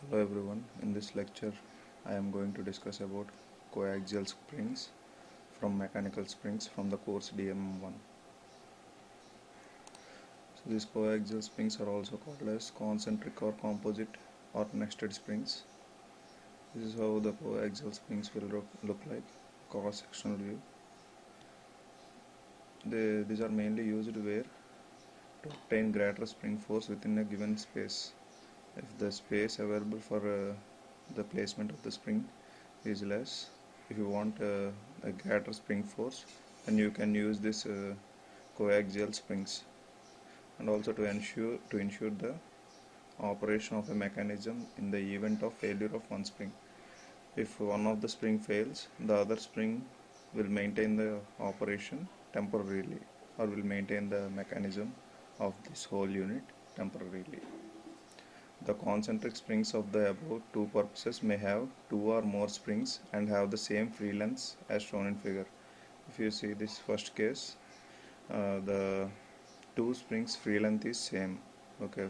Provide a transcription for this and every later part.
Hello everyone, in this lecture I am going to discuss about coaxial springs from mechanical springs from the course DM1. So these coaxial springs are also called as concentric or composite or nested springs. This is how the coaxial springs will look like, cross-sectional view. These are mainly used where to obtain greater spring force within a given space. If the space available for the placement of the spring is less, if you want a greater spring force, then you can use this coaxial springs. And also to ensure the operation of a mechanism in the event of failure of one spring. If one of the spring fails, the other spring will maintain the operation temporarily, or will maintain the mechanism of this whole unit temporarily. The concentric springs of the above two purposes may have two or more springs and have the same free lengths as shown in figure. If you see this first case, the two springs free length is same, okay,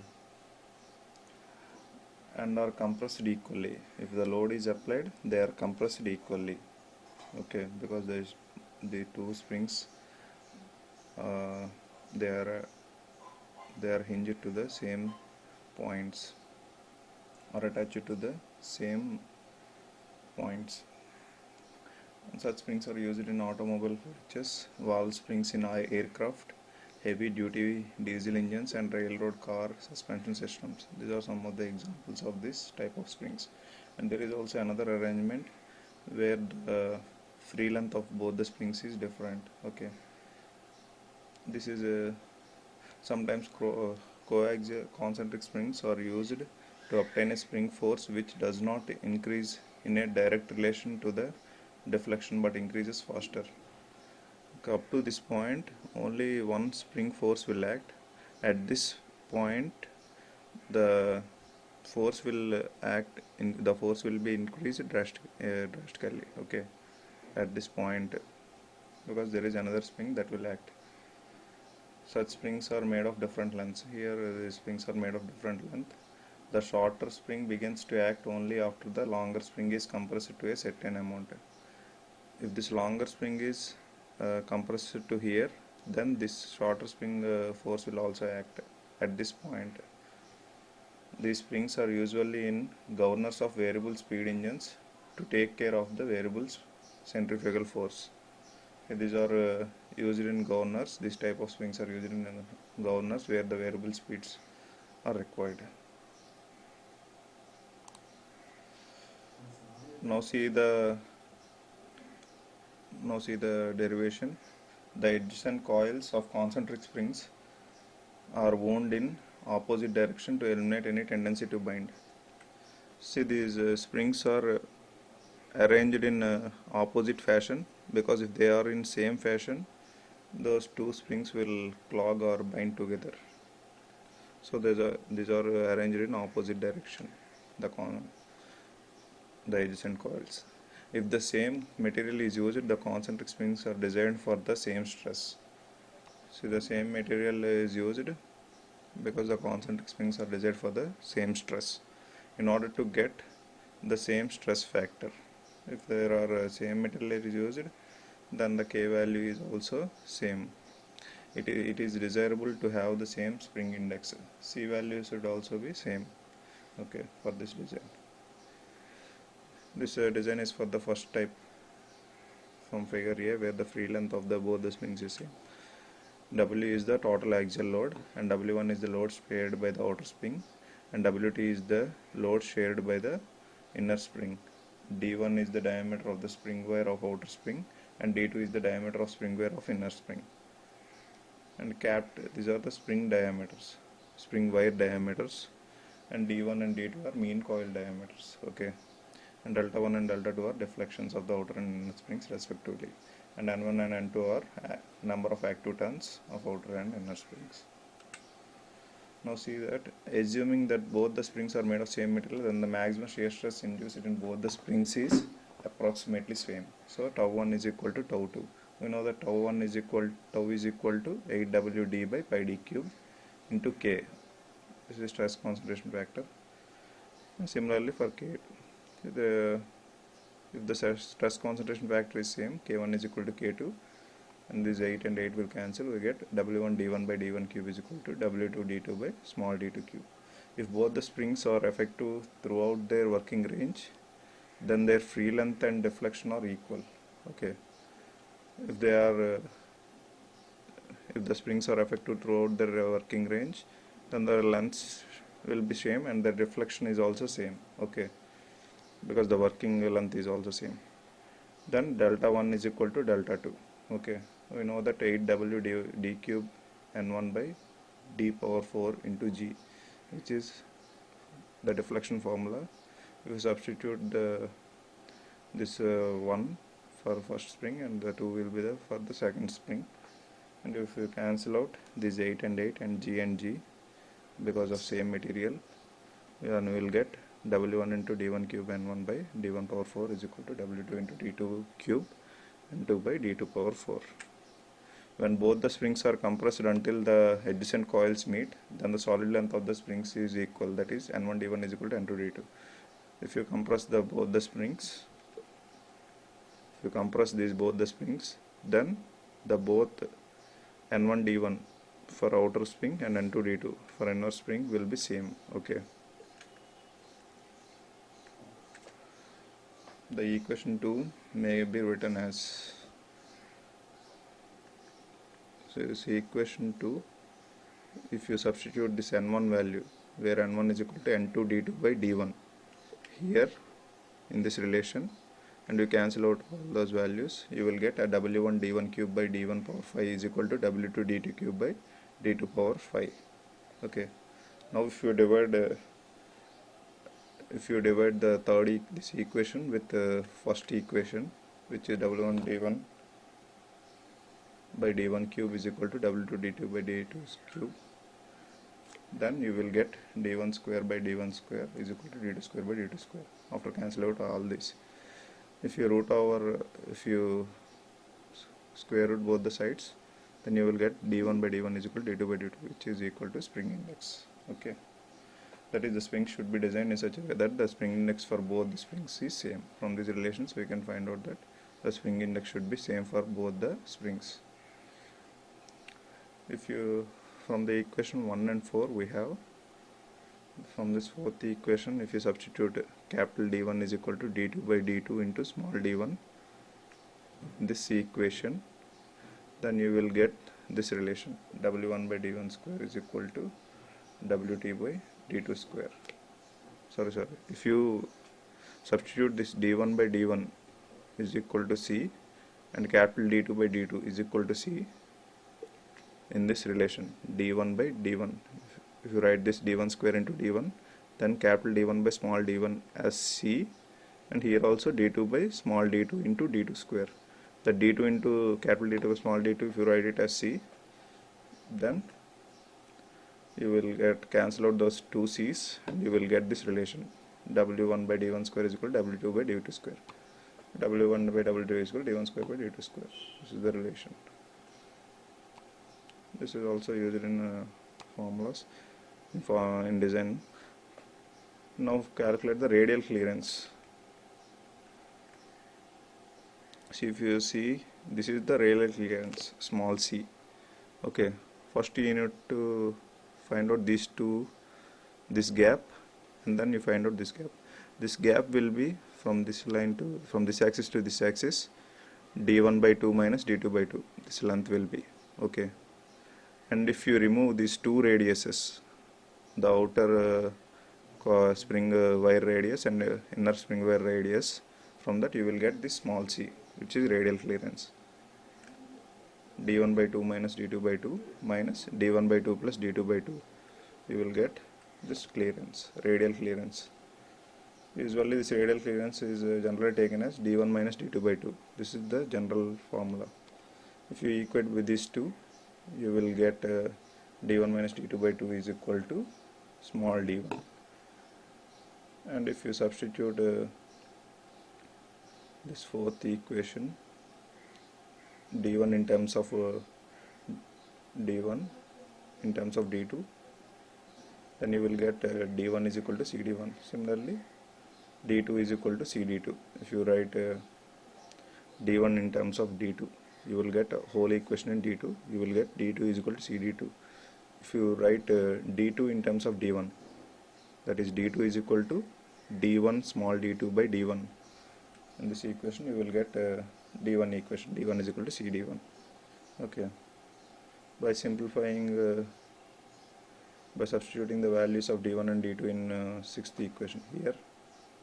and are compressed equally. If the load is applied, they are compressed equally, okay, because the two springs uh, they are hinged to the same points or attached to the same points. Such springs are used in automobile coaches, valve springs in aircraft, heavy duty diesel engines, and railroad car suspension systems. These are some of the examples of this type of springs. And there is also another arrangement where the free length of both the springs is different. Okay, this is sometimes coaxial concentric springs are used to obtain a spring force which does not increase in a direct relation to the deflection but increases faster. Up to this point, only one spring force will act. At this point, the force will act in the force will be increased drastically. Okay, at this point, because there is another spring that will act. Such springs are made of different lengths. Here, the springs are made of different length. The shorter spring begins to act only after the longer spring is compressed to a certain amount. If this longer spring is compressed to here, then this shorter spring force will also act at this point. These springs are usually in governors of variable speed engines to take care of the variable centrifugal force. These are used in governors. This type of springs are used in governors where the variable speeds are required. Now see the derivation. The adjacent coils of concentric springs are wound in opposite direction to eliminate any tendency to bind. See, these springs are arranged in opposite fashion, because if they are in same fashion, those two springs will clog or bind together. So these are arranged in opposite direction, the adjacent coils. If the same material is used, the concentric springs are designed for the same stress. See, the same material is used because the concentric springs are designed for the same stress in order to get the same stress factor. If there are same material is used, then the K value is also same. It is desirable to have the same spring index. C value should also be same, okay, for this design. This design is for the first type from figure A, where the free length of both the springs is same. W is the total axial load, and W1 is the load shared by the outer spring, and W2 is the load shared by the inner spring. D1 is the diameter of the spring wire of outer spring, and D2 is the diameter of spring wire of inner spring. And capped, these are the spring diameters, spring wire diameters, and D1 and D2 are mean coil diameters. Okay, and delta 1 and delta 2 are deflections of the outer and inner springs respectively, and N1 and N2 are number of active turns of outer and inner springs. Now see that, assuming that both the springs are made of same material, then the maximum shear stress induced in both the springs is approximately same. So tau 1 is equal to tau 2. We know that tau is equal to 8WD by pi d cube into K. This is stress concentration factor. And similarly for K2, if the stress concentration factor is same, K1 is equal to K2, and this 8 and 8 will cancel, we get W1 D1 by D1 cube is equal to W2 D2 by small d2 cube. If both the springs are effective throughout their working range, then their free length and deflection are equal. Okay, if they are if the springs are effective throughout their working range, then the lengths will be same and the deflection is also same. Okay, because the working length is also same. Then delta 1 is equal to delta 2. Okay, we know that 8w d cube n1 by d power 4 into g, which is the deflection formula. If you substitute this 1 for first spring and the 2 will be there for the second spring, and if you cancel out this 8 and g because of same material, then we will get W1 into D1 cube N1 by D1 power 4 is equal to W2 into D2 cube N2 by D2 power 4. When both the springs are compressed until the adjacent coils meet, then the solid length of the springs is equal, that is N1 D1 is equal to N2 D2. If you compress both the springs, both the springs, then the both N1 D1 for outer spring and N2 D2 for inner spring will be same. Okay. The equation 2 may be written as, so this equation 2, if you substitute this N1 value, where N1 is equal to N2 D2 by D1 here in this relation, and you cancel out all those values, you will get a W1 D1 cube by D1 power 5 is equal to W2 D2 cube by D2 power 5. Okay, now if you divide the this equation with the first equation, which is W1 D1 by D1 cube is equal to W2 D2 by D2 cube, then you will get D1 square by D1 square is equal to D2 square by D2 square after cancel out all this. If you square root both the sides, then you will get D1 by D1 is equal to D2 by D2, which is equal to spring index. Okay, that is, the spring should be designed in such a way that the spring index for both the springs is same. From these relations we can find out that the spring index should be same for both the springs. If you, from the equation 1 and 4 we have, from this fourth equation, if you substitute capital D1 is equal to D2 by D2 into small d1 this equation, then you will get this relation, W1 by D1 square is equal to WT by D2 square. Sorry, if you substitute this D1 by D1 is equal to C and capital D2 by D2 is equal to C in this relation, D1 by D1, if you write this D1 square into D1, then capital D1 by small d1 as C, and here also D2 by small d2 into D2 square. The D2 into capital D2 by small d2, if you write it as C, then you will get cancel out those two C's and you will get this relation, W1 by D1 square is equal to W2 by D2 square. W1 by W2 is equal to D1 square by D2 square. This is the relation. This is also used in formulas in design. Now calculate the radial clearance. See, if you see, this is the radial clearance, small c. Okay, first you need to find out this gap, and then you find out this gap. This gap will be from this line to, from this axis to this axis, d1 by 2 minus d2 by 2. This length will be. Okay, and if you remove these two radiuses, the outer spring wire radius and inner spring wire radius, from that you will get this small c, which is radial clearance. D1 by 2 minus D2 by 2 minus D1 by 2 plus D2 by 2. You will get this clearance, radial clearance. Usually this radial clearance is generally taken as D1 minus D2 by 2. This is the general formula. If you equate with these two, you will get D1 minus D2 by 2 is equal to small d1. And if you substitute this fourth equation, d1 in terms of d1 in terms of d2, then you will get d1 is equal to cd1. Similarly, d2 is equal to cd2. If you write d1 in terms of d2, you will get a whole equation in d2. You will get d2 is equal to cd2. If you write d2 in terms of d1, that is d2 is equal to d1 small d2 by d1. In this equation you will get d1 equation, d1 is equal to cd1. Okay, by simplifying by substituting the values of d1 and d2 in sixth equation here,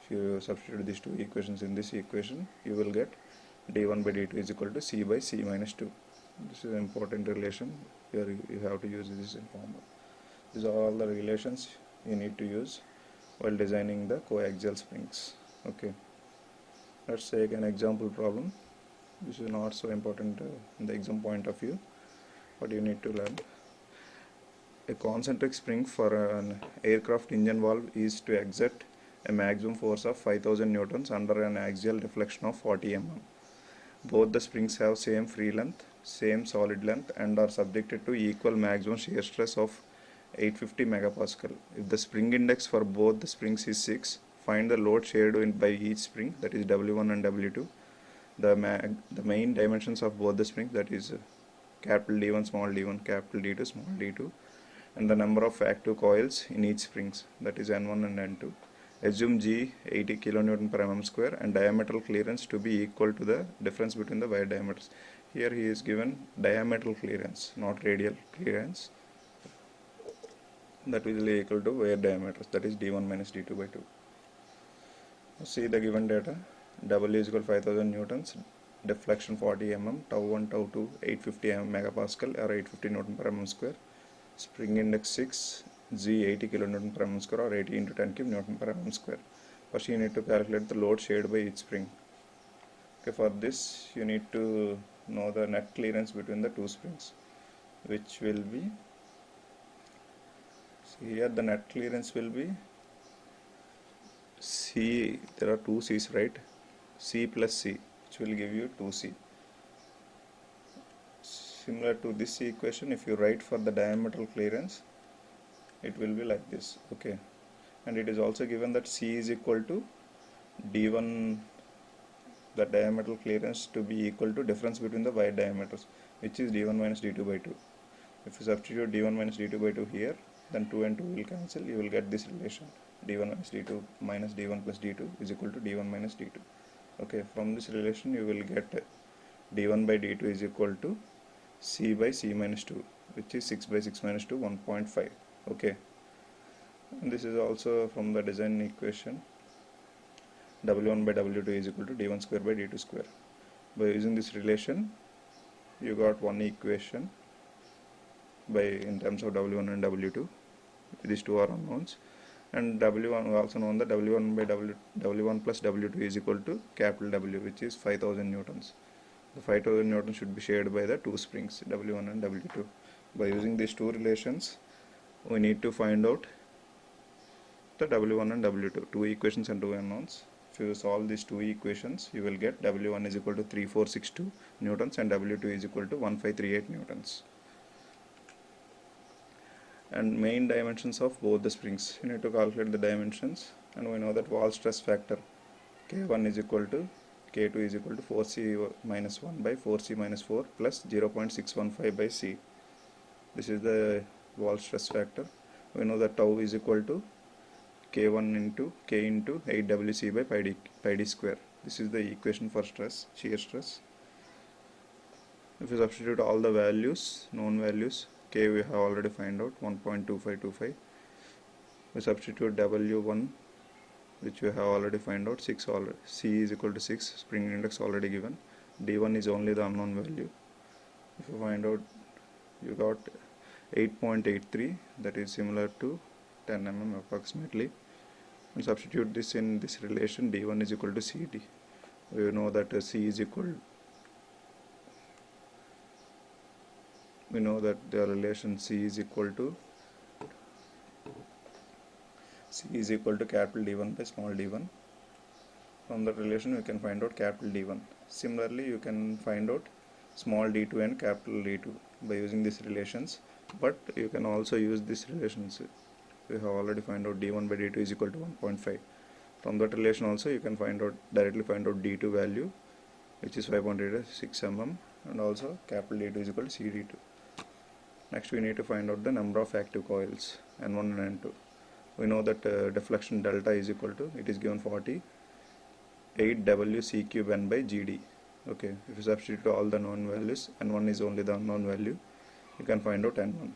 if you substitute these two equations in this equation, you will get d1 by d2 is equal to c by c minus 2. This is an important relation. Here you have to use this in formula. These are all the relations you need to use while designing the coaxial springs. Okay, let's take an example problem. This is not so important in the exam point of view, but you need to learn. A concentric spring for an aircraft engine valve is to exert a maximum force of 5000 newtons under an axial deflection of 40 mm. Both the springs have same free length, same solid length, and are subjected to equal maximum shear stress of 850 megapascal. If the spring index for both the springs is 6, find the load shared by each spring, that is W1 and W2. The main dimensions of both the springs, that is capital D1 small d1, capital D2 small d2, and the number of active coils in each springs, that is N1 and N2. Assume G 80 kN per mm square and diametral clearance to be equal to the difference between the wire diameters. Here he is given diametral clearance, not radial clearance. That will be equal to wire diameters, that is d1 minus d2 by 2. See the given data. W is equal to 5000 newtons, deflection 40 mm, tau 1, tau 2, 850 megapascal or 850 Newton per mm square. Spring index 6, G 80 kN per mm square or 80 into 10 cube Newton per mm square. First you need to calculate the load shared by each spring. Okay, for this you need to know the net clearance between the two springs, which will be, see here the net clearance will be C, there are two C's, right? C plus C, which will give you 2C. Similar to this equation, if you write for the diametral clearance, it will be like this. Okay, and it is also given that C is equal to D1, the diametral clearance to be equal to difference between the wire diameters, which is D1 minus D2 by 2. If you substitute D1 minus D2 by 2 here, then 2 and 2 will cancel. You will get this relation, D1 minus D2 minus D1 plus D2 is equal to D1 minus D2. Okay, from this relation you will get D1 by D2 is equal to C by C minus 2, which is 6 by 6 minus 2, 1.5. Okay, and this is also from the design equation. W1 by W2 is equal to D1 square by D2 square. By using this relation, you got one equation by in terms of W1 and W2. These two are unknowns, and W1 we also known that W1 by W1 plus W2 is equal to capital W, which is 5000 newtons. The 5000 newtons should be shared by the two springs, W1 and W2. By using these two relations, we need to find out the W1 and W2, two equations and two unknowns. If you solve these two equations, you will get W1 is equal to 3462 newtons and W2 is equal to 1538 newtons. And main dimensions of both the springs, you need to calculate the dimensions, and we know that wall stress factor K1 is equal to K2 is equal to 4C minus 1 by 4C minus 4 plus 0.615 by C. This is the wall stress factor. We know that tau is equal to K1 into K into 8WC by pi d square. This is the equation for stress, shear stress. If you substitute all the values, known values, K we have already found out 1.2525. We substitute W1, which we have already found out 6 already. C is equal to 6, spring index already given. D1 is only the unknown value. If you find out, you got 8.83, that is similar to 10 mm approximately. And substitute this in this relation, D1 is equal to CD. We know that C is equal, we know that the relation C is equal to capital D1 by small d1. From the relation we can find out capital D1. Similarly, you can find out small d2 and capital D2 by using these relations, but you can also use these relations we have already find out d1 by d2 is equal to 1.5. From that relation also you can directly find out d2 value, which is 5.86 mm, and also capital D2 is equal to CD2. Next we need to find out the number of active coils N1 and N2. We know that deflection delta is equal to, it is given 48 W C cube N by GD. Okay, if you substitute all the known values, N1 is only the unknown value, you can find out N1.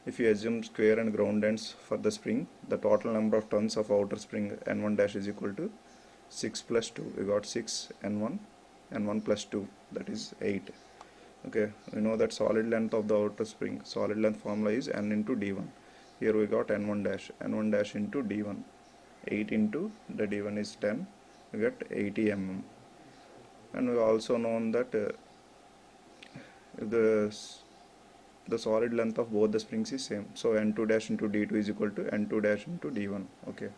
If you assume square and ground ends for the spring, the total number of turns of outer spring N1 dash is equal to 6 plus 2. We got 6 N1, N1 plus 2, that is 8. Okay, we know that solid length of the outer spring, solid length formula is N into D1. Here we got N1 dash into D1. 8 into the D1 is 10, we get 80 mm. And we also known that if the solid length of both the springs is same, so N2 dash into D2 is equal to N2 dash into D1. Okay,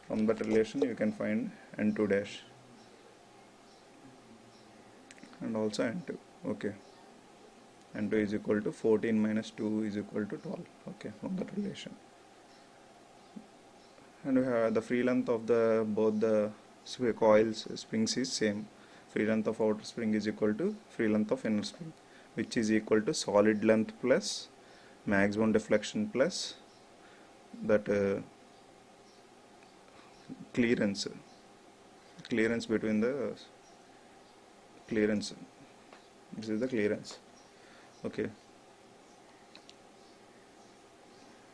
from that relation you can find N2 dash and also N2. Okay, N2 is equal to 14 minus 2 is equal to 12. Okay, from that relation. And we have the free length of the both the coils springs is same. Free length of outer spring is equal to free length of inner spring, which is equal to solid length plus maximum deflection plus that clearance between the clearance. This is the clearance. Okay,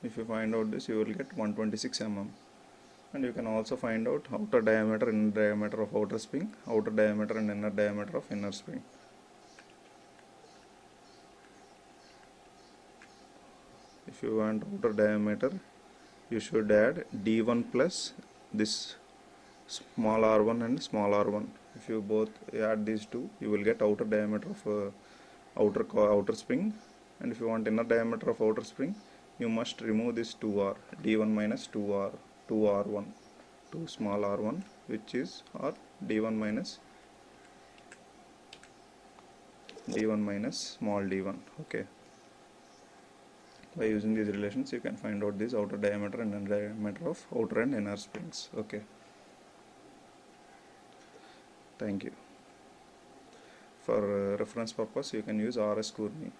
if you find out this, you will get 126 mm. And you can also find out outer diameter and inner diameter of outer spring, outer diameter and inner diameter of inner spring. If you want outer diameter, you should add d1 plus this small r1 and small r1. If you both add these two, you will get outer diameter of outer spring. And if you want inner diameter of outer spring, you must remove this 2r, d1 minus 2r, 2r1, 2 small r1, which is or d1 minus small d1. Okay, by using these relations you can find out this outer diameter and inner diameter of outer and inner springs. Okay, thank you. For reference purpose you can use RS Coorney.